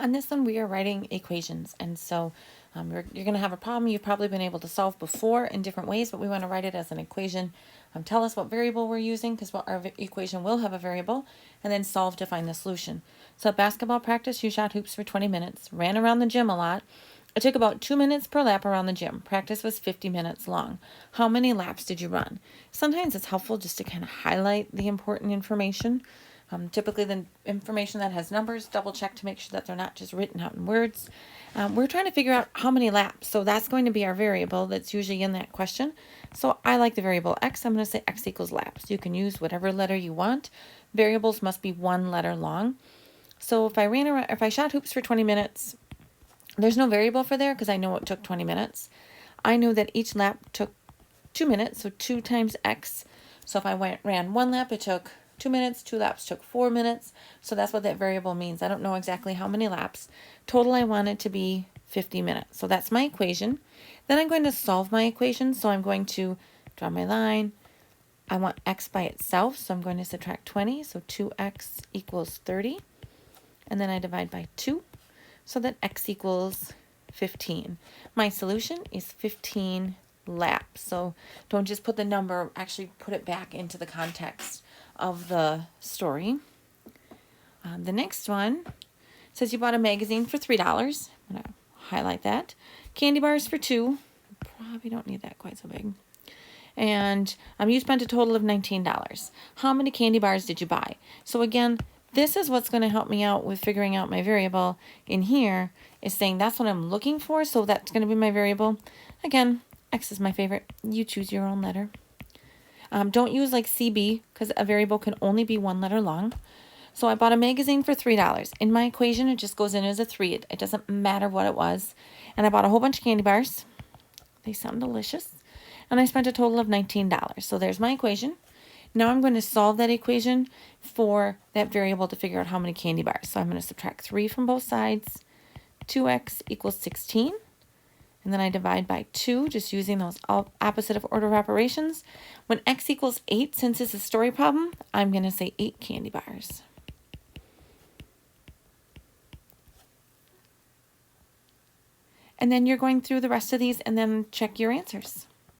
On this one, we are writing equations, and so you're going to have a problem you've probably been able to solve before in different ways, but we want to write it as an equation. Tell us what variable we're using, because our equation will have a variable, and then solve to find the solution. So at basketball practice, you shot hoops for 20 minutes, ran around the gym a lot. It took about 2 minutes per lap around the gym. Practice was 50 minutes long. How many laps did you run? Sometimes it's helpful just to kind of highlight the important information. Typically, the information that has numbers, double check to make sure that they're not just written out in words. We're trying to figure out how many laps, so that's going to be our variable that's usually in that question. So I like the variable x. I'm going to say x equals laps. You can use whatever letter you want. Variables must be one letter long. So if I shot hoops for 20 minutes, there's no variable for there because I know it took 20 minutes. I know that each lap took 2 minutes, so 2 times x. So if I ran one lap, it took 2 minutes. 2 laps took 4 minutes. So that's what that variable means. I don't know exactly how many laps. Total, I want it to be 50 minutes. So that's my equation. Then I'm going to solve my equation. So I'm going to draw my line. I want x by itself, so I'm going to subtract 20. So 2x equals 30. And then I divide by 2, so that x equals 15. My solution is 15 laps. So don't just put the number, actually put it back into the context of the story. The next one says you bought a magazine for $3. I'm going to highlight that. Candy bars for 2. Probably don't need that quite so big. And you spent a total of $19. How many candy bars did you buy? So again, this is what's going to help me out with figuring out my variable in here, is saying that's what I'm looking for, so that's going to be my variable. Again, x is my favorite. You choose your own letter. Don't use like CB, because a variable can only be one letter long. So I bought a magazine for $3. In my equation, it just goes in as a 3. It doesn't matter what it was. And I bought a whole bunch of candy bars. They sound delicious. And I spent a total of $19. So there's my equation. Now I'm going to solve that equation for that variable to figure out how many candy bars. So I'm going to subtract 3 from both sides. 2x equals 16. And then I divide by 2, just using those opposite of order operations. When x equals 8, since it's a story problem, I'm going to say 8 candy bars. And then you're going through the rest of these and then check your answers.